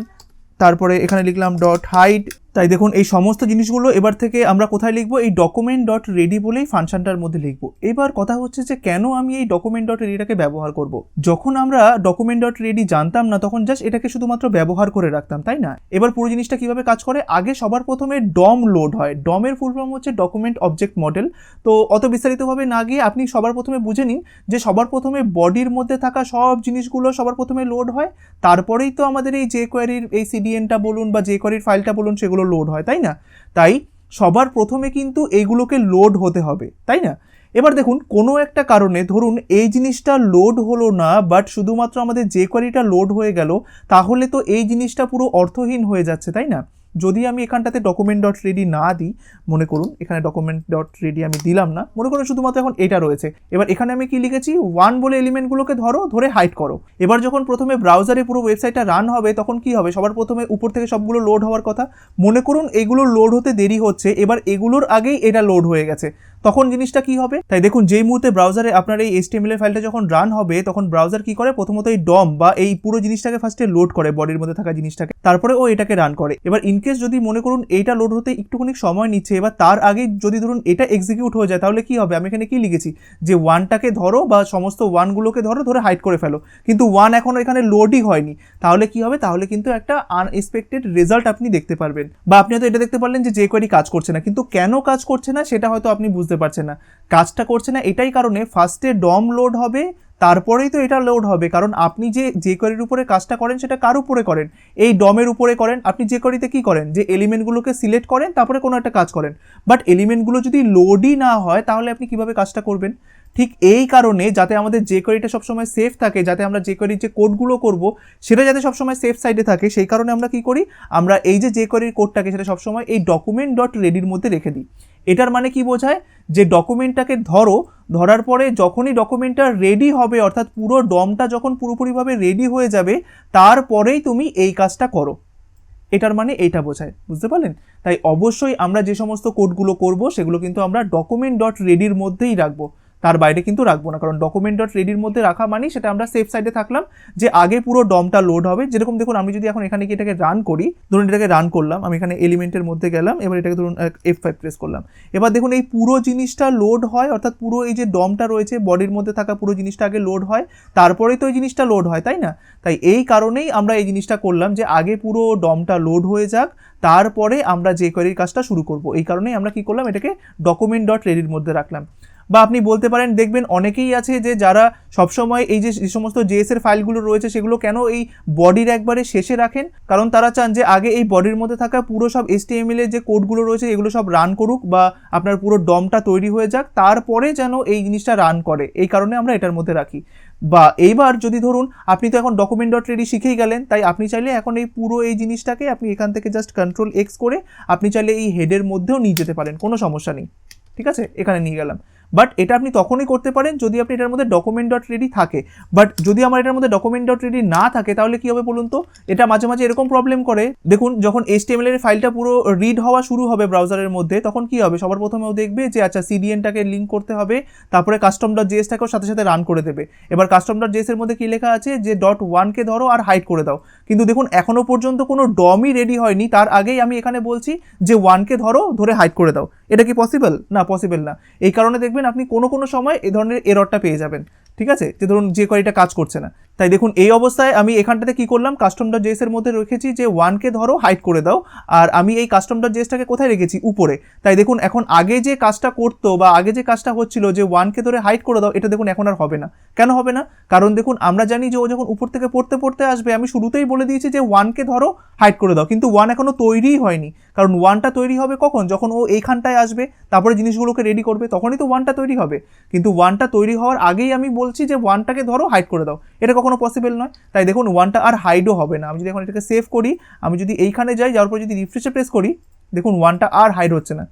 তারপরে এখানে লিখলাম .hide। তাই দেখুন এই সমস্ত জিনিসগুলো এবার থেকে আমরা কোথায় লিখবো, এই document.ready বলেই ফাংশনটার মধ্যে লিখবো। এবার কথা হচ্ছে যে কেন আমি এই document.readyটাকে ব্যবহার করব। যখন আমরা document.ready জানতাম না তখন জাস্ট এটাকে শুধুমাত্র ব্যবহার করে রাখতাম, তাই না। এবার পুরো জিনিসটা কিভাবে কাজ করে, আগে সবার প্রথমে DOM লোড হয়। DOM এর ফুল ফর্ম হচ্ছে ডকুমেন্ট অবজেক্ট মডেল। তো অত বিস্তারিতভাবে না গিয়ে আপনি সবার প্রথমে বুঝে নিন যে সবার প্রথমে বডির মধ্যে থাকা সব জিনিসগুলো সবার প্রথমে লোড হয়, তারপরেই তো আমাদের এই jQuery-র এই CDNটা বলুন বা jQuery-র ফাইলটা বলুন সেগুলো লোড হয়, তাই না। তাই সবার প্রথমে কিন্তু এইগুলোকে লোড হতে হবে, তাই না। এবার দেখুন কোনো একটা কারণে ধরুন এই জিনিসটা লোড হলো না, বাট শুধুমাত্র আমাদের jQuery-টা লোড হয়ে গেল, তাহলে তো এই জিনিসটা পুরো অর্থহীন হয়ে যাচ্ছে, তাই না। যদি আমি এখানটাতে document.ready না দিই, মনে করুন এখানে document.ready আমি দিলাম না, মনে করুন শুধুমাত্র এখন এটা রয়েছে। এবার এখানে আমি কি লিখেছি, 1 বলে এলিমেন্টগুলোকে ধরে হাইড করো। এবার যখন প্রথমে ব্রাউজারে পুরো ওয়েবসাইটটা রান হবে তখন কি হবে, সবার প্রথমে উপর থেকে সবগুলো লোড হওয়ার কথা। মনে করুন এগুলো লোড হতে দেরি হচ্ছে, এবার এগুলোর আগেই এটা লোড হয়ে গেছে, তখন জিনিসটা কি হবে। তাই দেখুন যেই মুহূর্তে ব্রাউজারে আপনার এই HTML ফাইলটা যখন রান হবে তখন ব্রাউজার কি করে, প্রথমত এই DOM বা এই পুরো জিনিসটাকে ফার্স্টে লোড করে, বডির মধ্যে থাকা জিনিসটাকে, তারপরে ও এটাকে রান করে। এবার ইনকেস যদি মনে করুন এইটা লোড হতে একটুখানি সময় নিচ্ছে, এবার তার আগে যদি ধরুন এটা এক্সিকিউট হয়ে যায় তাহলে কি হবে, আমি এখানে কি লিখেছি যে 1টাকে ধরো বা সমস্ত 1গুলোকে ধরে হাইড করে ফেলো, কিন্তু 1 এখনো এখানে লোডই হয়নি, তাহলে কি হবে, তাহলে কিন্তু একটা আনএক্সপেক্টেড রেজাল্ট আপনি দেখতে পারবেন। বা আপনি হয়তো এটা দেখতে পারলেন যে jQuery কাজ করছে না, কিন্তু কেন কাজ করছে না সেটা হয়তো আপনি বুঝতে পারছেন না। কাজটা করছে না এটাই কারণে ফার্স্টে DOM লোড হবে, তারপরেই তো এটা লোড হবে। কারণ আপনি যে jQuery-র উপরে কাজটা করেন সেটা কার উপরে করেন, এই DOM-এর উপরে করেন। আপনি jQuery-তে কি করেন, যে এলিমেন্টগুলোকে সিলেক্ট করেন তারপরে কোনো একটা কাজ করেন, বাট এলিমেন্টগুলো যদি লোডই না হয় তাহলে আপনি কিভাবে কাজটা করবেন। ঠিক এই কারণে যাতে আমাদের jQuery-টা সবসময় সেফ থাকে, যাতে আমরা jQuery-র যে কোডগুলো করব সেটা যাতে সবসময় সেফ সাইডে থাকে, সেই কারণে আমরা কি করি, আমরা এই যে jQuery-র কোডটাকে সেটা সবসময় এই document.ready-র মধ্যে রেখে দিই। এটার মানে কি বোঝায়, যে ডকুমেন্টটাকে ধরার পরে যখনই ডকুমেন্টটা রেডি হবে, অর্থাৎ পুরো DOM-টা যখন পুরোপুরিভাবে রেডি হয়ে যাবে তারপরেই তুমি এই কাজটা করো। এটার মানে এইটা বোঝায়, বুঝতে পারলেন। তাই অবশ্যই আমরা যে সমস্ত কোডগুলো করব সেগুলো কিন্তু আমরা document.ready-র মধ্যেই রাখবো, তার বাইরে কিন্তু রাখবো না। কারণ document.ready-র মধ্যে রাখা মানে সেটা আমরা সেফ সাইডে থাকলাম, যে আগে পুরো DOM-টা লোড হবে। যেরকম দেখুন আমি যদি এখন এখানে কি এটাকে রান করি, ধরুন এটাকে রান করলাম, আমি এখানে এলিমেন্টের মধ্যে গেলাম, এবার এটাকে ধরুন F5 প্রেস করলাম। এবার দেখুন এই পুরো জিনিসটা লোড হয়, অর্থাৎ পুরো এই যে DOM-টা রয়েছে বডির মধ্যে থাকা পুরো জিনিসটা আগে লোড হয়, তারপরেই তো এই জিনিসটা লোড হয়, তাই না। তাই এই কারণেই আমরা এই জিনিসটা করলাম, যে আগে পুরো DOM-টা লোড হয়ে যাক, তারপরে আমরা jQuery-র কাজটা শুরু করব। এই কারণেই আমরা কি করলাম, এটাকে document.ready-র মধ্যে রাখলাম। বা আপনি বলতে পারেন দেখবেন অনেকেই আছে যে যারা সবসময় এই যে সমস্ত জেএস এর ফাইলগুলো রয়েছে সেগুলো কেন এই বডির একবারে শেষে রাখেন, কারণ তারা চান যে আগে এই বডির মধ্যে থাকা পুরো সব HTML এর যে কোডগুলো রয়েছে এগুলো সব রান করুক বা আপনার পুরো ডমটা তৈরি হয়ে যাক, তারপরে যেন এই জিনিসটা রান করে, এই কারণে আমরা এটার মধ্যে রাখি। বা এইবার যদি ধরুন আপনি তো এখন document.ready শিখেই গেলেন, তাই আপনি চাইলে এখন এই পুরো এই জিনিসটাকে আপনি এখান থেকে জাস্ট Ctrl+X করে আপনি চাইলে এই হেডের মধ্যেও নিয়ে যেতে পারেন, কোনো সমস্যা নেই, ঠিক আছে, এখানে নিয়ে গেলাম। বাট এটা আপনি তখনই করতে পারেন যদি আপনি এটার মধ্যে document.ready থাকে। বাট যদি আমার এটার মধ্যে document.ready না থাকে তাহলে কি হবে বলুন তো, এটা মাঝে মাঝে এরকম প্রবলেম করে। দেখুন যখন HTML এর ফাইলটা পুরো রিড হওয়া শুরু হবে ব্রাউজারের মধ্যে, তখন কি হবে, সবার প্রথমে ও দেখবে যে আচ্ছা CDN-টাকে লিঙ্ক করতে হবে, তারপরে custom.js-টাকেও সাথে সাথে রান করে দেবে। এবার custom.js এর মধ্যে কি লেখা আছে যে .1-কে ধরো আর হাইড করে দাও, কিন্তু দেখুন এখনো পর্যন্ত কোনো ডমই রেডি হয়নি, তার আগেই আমি এখানে বলছি যে 1-কে ধরে হাইড করে দাও। এটা কি পসিবল? না, পসিবল না। এই কারণে দেখবেন আপনি কোনো সময় এই ধরনের এররটা পেয়ে যাবেন, ঠিক আছে, যে ধরুন যে কোয়েরিটা কাজ করছে না। তাই দেখুন এই অবস্থায় আমি এখানটাতে কি করলাম, custom.js এর মধ্যে রেখেছি যে 1-কে ধরো হাইড করে দাও, আর আমি এই custom.js-টাকে কোথায় রেখেছি, উপরে। তাই দেখুন এখন আগে যে কাজটা করতো বা আগে যে কাজটা হচ্ছিল যে 1-কে ধরে হাইড করে দাও, এটা দেখুন এখন আর হবে না। কেন হবে না? কারণ দেখুন আমরা জানি যে ও যখন উপর থেকে পড়তে আসবে, আমি শুরুতেই বলে দিয়েছি যে 1-কে ধরো হাইড করে দাও, কিন্তু 1 এখনো তৈরিই হয়নি। কারণ 1-টা তৈরি হবে কখন, যখন ও এইখানটায় আসবে, তারপরে জিনিসগুলোকে রেডি করবে, তখনই তো 1-টা তৈরি হবে। কিন্তু 1-টা তৈরি হওয়ার আগেই আমি বলছি যে 1-টাকে ধরো হাইড করে দাও, এটা কখনো পসিবল নয়। তাই দেখুন 1-টা আর হাইডও হবে না। আমি যদি এখন এটাকে সেভ করি, আমি যদি এইখানে যাই, যাওয়ার পর যদি রিফ্রেশে প্রেস করি, দেখুন 1-টা আর হাইড হচ্ছে না,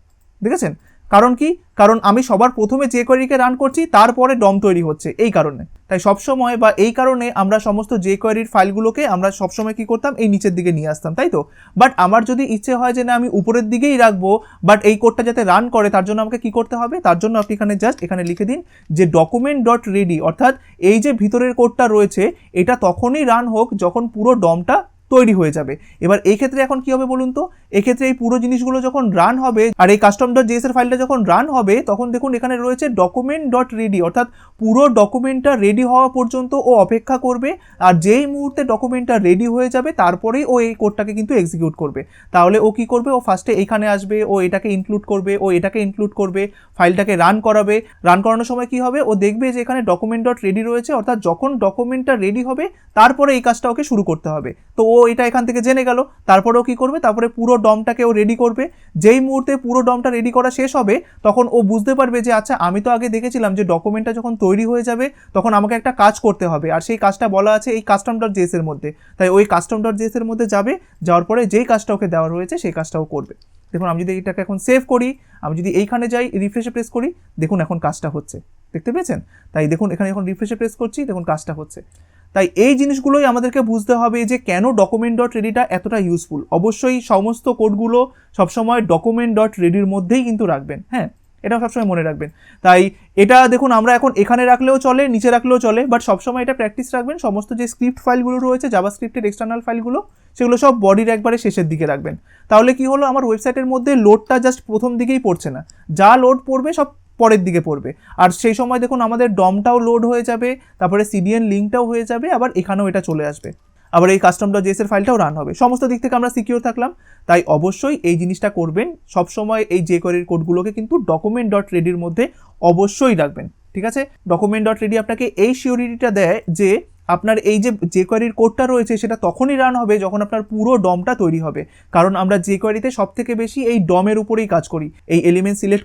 দেখেছেন? কারণ কি, কারণ আমি সবার প্রথমে যে কোয়েরিকে রান করছি তারপরে ডম তৈরি হচ্ছে, এই কারণে। তাই সবসময় বা এই কারণে আমরা সমস্ত যে কোয়েরির ফাইলগুলোকে আমরা সবসময় কি করতাম, এই নিচের দিকে নিয়ে আসতাম, তাই তো। বাট আমার যদি ইচ্ছে হয় যে না আমি উপরের দিকেই রাখবো, বাট এই কোডটা যাতে রান করে, তার জন্য আমাকে কি করতে হবে, তার জন্য আপনি এখানে জাস্ট এখানে লিখে দিন যে document.ready, অর্থাৎ এই যে ভিতরের কোডটা রয়েছে এটা তখনই রান হোক যখন পুরো ডমটা তৈরি হয়ে যাবে। এবার এই ক্ষেত্রে এখন কি হবে বলুন তো, এক্ষেত্রে এই পুরো জিনিসগুলো যখন রান হবে আর এই custom.js এর ফাইলটা যখন রান হবে, তখন দেখুন এখানে রয়েছে document.ready, অর্থাৎ পুরো ডকুমেন্টটা রেডি হওয়া পর্যন্ত ও অপেক্ষা করবে, আর যেই মুহূর্তে ডকুমেন্টটা রেডি হয়ে যাবে তারপরেই ও এই কোডটাকে কিন্তু এক্সিকিউট করবে। তাহলে ও কি করবে, ও ফার্স্টে এইখানে আসবে, ও এটাকে ইনক্লুড করবে, ও এটাকে ইনক্লুড করবে, ফাইলটাকে রান করাবে। রান করানোর সময় কি হবে, ও দেখবে যে এখানে document.ready রয়েছে, অর্থাৎ যখন ডকুমেন্টটা রেডি হবে তারপরে এই কাজটা ওকে শুরু করতে হবে। তো ও এটা এখান থেকে জেনে গেল, তারপরেও কি করবে, তারপরে পুরো ডমটাকে ও রেডি করবে। যেই মুহূর্তে পুরো ডমটা রেডি করা শেষ হবে, তখন ও বুঝতে পারবে যে আচ্ছা আমি তো আগে দেখেছিলাম যে ডকুমেন্টটা যখন তৈরি হয়ে যাবে তখন আমাকে একটা কাজ করতে হবে, আর সেই কাজটা বলা আছে এই custom.js এর মধ্যে। তাই ওই custom.js এর মধ্যে যাবে, যাওয়ার পরে যেই কাজটা ওকে দেওয়া রয়েছে সেই কাজটাও করবে। দেখুন আমি যদি এটাকে এখন সেভ করি, আমি যদি এইখানে যাই রিফ্রেশে প্রেস করি, দেখুন এখন কাজটা হচ্ছে, দেখতে পেয়েছেন? তাই দেখুন এখানে এখন রিফ্রেশে প্রেস করছি, দেখুন কাজটা হচ্ছে। তাই এই জিনিসগুলোই আমাদেরকে বুঝতে হবে যে কেন document.ready-টা এতটা ইউজফুল। অবশ্যই সমস্ত কোডগুলো সবসময় document.ready-র মধ্যেই কিন্তু রাখবেন, হ্যাঁ, এটা সবসময় মনে রাখবেন। তাই এটা দেখুন আমরা এখন এখানে রাখলেও চলে, নিচে রাখলেও চলে, বাট সবসময় এটা প্র্যাকটিস রাখবেন। সমস্ত যে স্ক্রিপ্ট ফাইলগুলো রয়েছে, জাভাস্ক্রিপ্টের এক্সটার্নাল ফাইলগুলো, সেগুলো সব বডির একবারে শেষের দিকে রাখবেন। তাহলে কি হলো, আমার ওয়েবসাইটের মধ্যে লোডটা জাস্ট প্রথম দিকেই পড়ছে না, যা লোড পড়বে সব পরের দিকে পড়বে। আর সেই সময় দেখুন আমাদের ডমটাও লোড হয়ে যাবে, তারপরে CDN লিঙ্কটাও হয়ে যাবে, আবার এখানেও এটা চলে আসবে, আবার এই custom.js এর ফাইলটাও রান হবে। সমস্ত দিক থেকে আমরা সিকিউর থাকলাম। তাই অবশ্যই এই জিনিসটা করবেন, সবসময় এই যে কোয়েরির কোডগুলোকে কিন্তু document.ready-র মধ্যে অবশ্যই রাখবেন, ঠিক আছে। document.ready আপনাকে এই সিওরিটিটা দেয় যে আপনার এই যে কোয়েরির কোডটা রয়েছে সেটা তখনই রান হবে যখন আপনার পুরো ডমটা তৈরি হবে। কারণ আমরা যে কোয়েরিতে সব থেকে বেশি এই ডমের উপরেই কাজ করি, এই এলিমেন্ট সিলেক্ট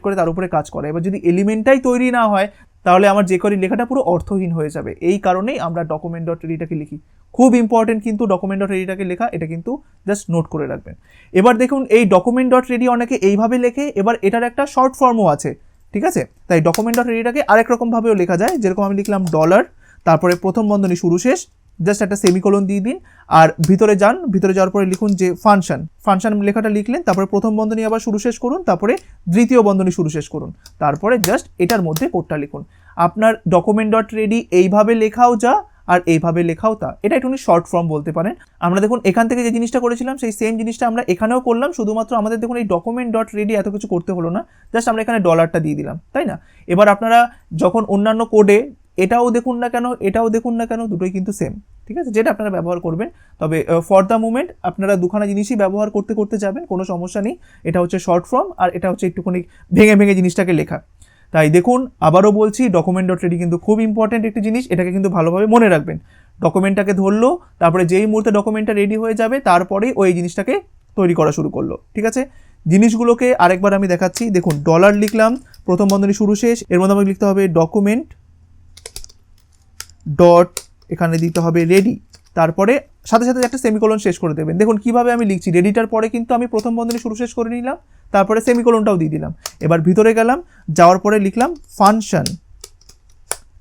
করে তার উপরে কাজ করা। এবার যদি এলিমেন্টটাই তৈরি না হয় তাহলে আমার যে কোয়েরির লেখাটা পুরো অর্থহীন হয়ে যাবে। এই কারণেই আমরা document.ready-টাকে লিখি। খুব ইম্পর্টেন্ট কিন্তু document.ready-টাকে লেখা, এটা কিন্তু জাস্ট নোট করে রাখবেন। এবার দেখুন এই document.ready অনেকে এইভাবে লেখে, এবার এটার একটা শর্ট ফর্মও আছে, ঠিক আছে। তাই document.ready-টাকে আরেক রকমভাবেও লেখা যায়, যেরকম আমি লিখলাম $, তারপরে প্রথম বন্ধনী শুরু শেষ, জাস্ট একটা সেমিকোলন দিয়ে দিন, আর ভিতরে যান, ভিতরে যাওয়ার পরে লিখুন যে ফাংশন লেখাটা লিখলেন, তারপরে প্রথম বন্ধনী আবার শুরু শেষ করুন, তারপরে দ্বিতীয় বন্ধনী শুরু শেষ করুন, তারপরে জাস্ট এটার মধ্যে কোডটা লিখুন। আপনার document.ready এইভাবে লেখাও যা আর এইভাবে লেখাও তা, এটা একটু শর্ট ফর্ম বলতে পারেন। আমরা দেখুন এখান থেকে যে জিনিসটা করেছিলাম সেই সেম জিনিসটা আমরা এখানেও করলাম, শুধুমাত্র আমাদের দেখুন এই document.ready এত কিছু করতে হলো না, জাস্ট আমরা এখানে $টা দিয়ে দিলাম, তাই না। এবার আপনারা যখন অন্যান্য কোডে এটাও দেখুন না কেন, এটাও দেখুন না কেন, দুটোই কিন্তু সেম, ঠিক আছে, যেটা আপনারা ব্যবহার করবেন। তবে ফর দ্য মুমেন্ট আপনারা দুখানা জিনিসই ব্যবহার করতে যাবেন, কোনো সমস্যা নেই। এটা হচ্ছে শর্ট ফর্ম আর এটা হচ্ছে একটুখানি ভেঙে জিনিসটাকে লেখা। তাই দেখুন আবারও বলছি, ডকুমেন্ট ডট রেডি কিন্তু খুব ইম্পর্টেন্ট একটি জিনিস, এটাকে কিন্তু ভালোভাবে মনে রাখবেন। ডকুমেন্টটাকে ধরলো, তারপরে যেই মুহূর্তে ডকুমেন্টটা রেডি হয়ে যাবে তারপরেই ওই জিনিসটাকে তৈরি করা শুরু করলো। ঠিক আছে, জিনিসগুলোকে আরেকবার আমি দেখাচ্ছি। দেখুন ডলার লিখলাম, প্রথম বন্ধনী শুরু শেষ, এর মধ্যে আমাকে লিখতে হবে ডকুমেন্ট ডট, এখানে দিতে হবে রেডি, তারপরে সাথে সাথে একটা সেমিকোলন শেষ করে দেবেন। দেখুন কিভাবে আমি লিখছি, রেডিটার পরে কিন্তু আমি প্রথম বন্ধনী শুরু শেষ করে নিলাম, তারপরে সেমিকোলনটাও দিয়ে দিলাম। এবার ভিতরে গেলাম, যাওয়ার পরে লিখলাম ফাংশন,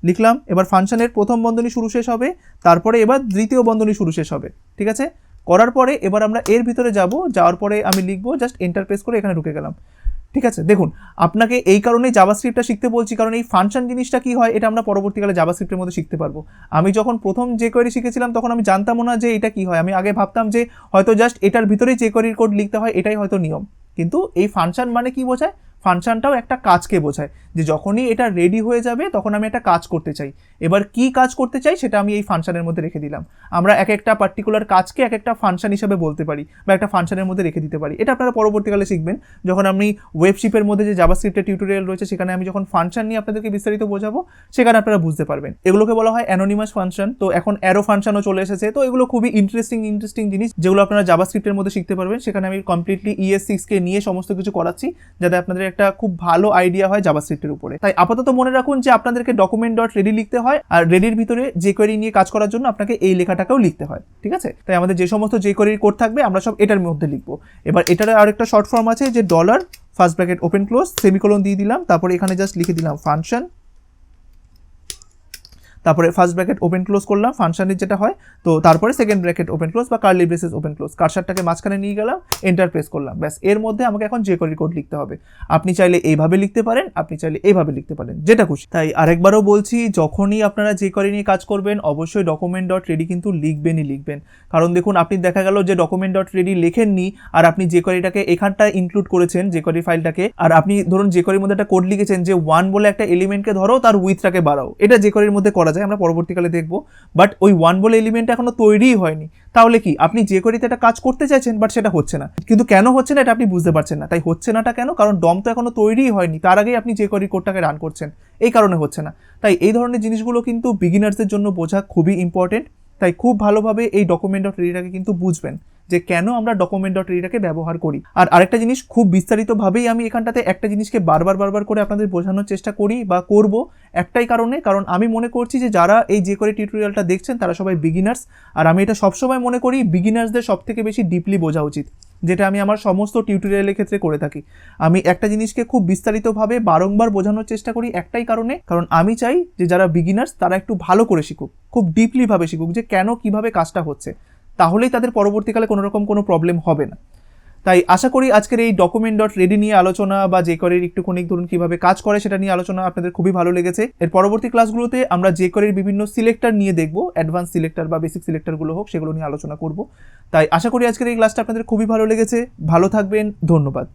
লিখলাম। এবার ফাংশনের প্রথম বন্ধনী শুরু শেষ হবে, তারপরে এবার দ্বিতীয় বন্ধনী শুরু শেষ হবে। ঠিক আছে, করার পরে এবার আমরা এর ভিতরে যাব, যাওয়ার পরে আমি লিখবো জাস্ট এন্টার প্রেস করে এখানে ঢুকে গেলাম। ঠিক আছে, দেখুন আপনাকে এই কারণেই জাভাস্ক্রিপ্টটা শিখতে বলছি, কারণ এই ফাংশন জিনিসটা কি হয় এটা আমরা পরবর্তীকালে জাভাস্ক্রিপ্টের মধ্যে শিখতে পারবো। আমি যখন প্রথম jQuery শিখেছিলাম তখন আমি জানতামও না যে এটা কি হয়। আমি আগে ভাবতাম যে হয়তো জাস্ট এটার ভিতরেই jQuery কোড লিখতে হয়, এটাই হয়তো নিয়ম। কিন্তু এই ফাংশন মানে কি বোঝায়, ফাংশনটাও একটা কাজকে বোঝায়, যে যখনই এটা রেডি হয়ে যাবে তখন আমি একটা কাজ করতে চাই। এবার কি কাজ করতে চাই সেটা আমি এই ফাংশনের মধ্যে রেখে দিলাম। আমরা এক একটা পার্টিকুলার কাজকে এক একটা ফাংশন হিসাবে বলতে পারি বা একটা ফাংশনের মধ্যে রেখে দিতে পারি। এটা আপনারা পরবর্তীকালে শিখবেন যখন আমি ওয়েবশিপের মধ্যে যে জাভাস্ক্রিপ্টের টিউটোরিয়াল রয়েছে সেখানে আমি যখন ফাংশন নিয়ে আপনাদেরকে বিস্তারিত বোঝাবো, সেখানে আপনারা বুঝতে পারবেন। এগুলোকে বলা হয় অ্যানোনিমাস ফাংশন, তো এখন অ্যারো ফাংশনও চলে এসেছে। তো এগুলো খুবই ইন্টারেস্টিং জিনিস যেগুলো আপনারা জাভাস্ক্রিপ্টের মধ্যে শিখতে পারবেন। সেখানে আমি কমপ্লিটলি ES6কে নিয়ে সমস্ত কিছু করাচ্ছি, যাতে আপনাদের একটা খুব ভালো আইডিয়া হয় জাভাস্ক্রিপ্টের উপরে। তাই আপাতত মনে রাখুন যে আপনাদেরকে ডকুমেন্ট ডট রেডি লিখতে হয়, আর রেডির ভিতরে jQuery নিয়ে কাজ করার জন্য আপনাকে এই লেখাটাকেও লিখতে হয়। ঠিক আছে, তাই আমাদের যে সমস্ত jQuery কোড থাকবে আমরা সব এটার মধ্যে লিখবো। এবার এটার আরেকটা শর্ট ফর্ম আছে যে dollar first bracket open close semicolon দিয়ে দিলাম, তারপরে এখানে জাস্ট লিখে দিলাম ফাংশন, তারপরে ফার্স্ট ব্র্যাকেট ওপেন ক্লোজ করলাম ফাংশনের যেটা হয়, তো তারপরে সেকেন্ড ব্র্যাকেট ওপেন ক্লোজ বা কার্লি ব্রেসেস ওপেন ক্লোজ, কার্সারটাকে মাঝখানে নিয়ে গেলাম, এন্টার প্রেস করলাম, ব্যাস। এর মধ্যে আমাকে এখন jQuery কোড লিখতে হবে। আপনি চাইলে এইভাবে লিখতে পারেন, আপনি চাইলে এইভাবে লিখতে পারেন, যেটা খুশি। তাই আরেকবারও বলছি, যখনই আপনারা jQuery নিয়ে কাজ করবেন অবশ্যই ডকুমেন্ট ডট রেডি কিন্তু লিখবেন। কারণ দেখুন আপনি দেখা গেল যে ডকুমেন্ট ডট রেডি লেখেননি আর আপনি jQueryটাকে এখানটায় ইনক্লুড করেছেন, jQuery ফাইলটাকে, আর আপনি ধরুন jQueryর মধ্যে একটা কোড লিখেছেন যে 1 বলে একটা এলিমেন্টকে ধরো, তার উইথটাকে বাড়াও। এটা jQueryর মধ্যে করা যায়, আমরা পরবর্তীকালে দেখবো। বাট ওই 1 বলে এলিমেন্ট এখনো তৈরিই হয়নি। তাহলে কি আপনি jQueryতে একটা কাজ করতে চাইছেন বাট সেটা হচ্ছে না, কিন্তু কেন হচ্ছে না এটা আপনি বুঝতে পারছেন না। তাই হচ্ছে নাটা কেন, কারণ ডম তো এখনো তৈরিই হয়নি, তার আগেই আপনি jQuery কোডটাকে রান করছেন, এই কারণে হচ্ছে না। তাই এই ধরনের জিনিসগুলো কিন্তু বিগিনার্সদের জন্য বোঝা খুবই ইম্পর্টেন্ট। তাই খুব ভালোভাবে এই ডকুমেন্ট ডট রেডিটাকে কিন্তু বুঝবেন যে কেন আমরা ডকুমেন্ট ডট রেডিটাকে ব্যবহার করি। আর আরেকটা জিনিস খুব বিস্তারিতভাবেই আমি এখানটাতে একটা জিনিসকে বারবার করে আপনাদের বোঝানোর চেষ্টা করি বা করব, একটাই কারণে, কারণ আমি মনে করছি যে যারা এই jQuery টিউটোরিয়ালটা দেখছেন তারা সবাই বিগিনার্স, আর আমি এটা সবসময় মনে করি বিগিনার্সদের সব থেকে বেশি ডিপলি বোঝা উচিত, যেটা আমি আমার সমস্ত টিউটোরিয়ালের ক্ষেত্রে করে থাকি। আমি একটা জিনিসকে খুব বিস্তারিতভাবে বারংবার বোঝানোর চেষ্টা করি একটাই কারণে, কারণ আমি চাই যে যারা বিগিনার্স তারা একটু ভালো করে শিখুক, খুব ডিপলিভাবে শিখুক যে কেন কিভাবে কাজটা হচ্ছে, তাহলেই তাদের পরবর্তীকালে কোনো রকম কোনো প্রবলেম হবে না। তাই আশা করি আজকের এই ডকুমেন্ট ডট রেডি নিয়ে আলোচনা বা jQueryর একটুখানি ধরুন কিভাবে কাজ করে সেটা নিয়ে আলোচনা আপনাদের খুবই ভালো লেগেছে। এর পরবর্তী ক্লাসগুলোতে আমরা jQueryর বিভিন্ন সিলেক্টর নিয়ে দেখব, অ্যাডভান্স সিলেক্টর বা বেসিক সিলেক্টরগুলো হোক, সেগুলো নিয়ে আলোচনা করব। তাই আশা করি আজকের এই ক্লাসটা আপনাদের খুবই ভালো লেগেছে। ভালো থাকবেন, ধন্যবাদ।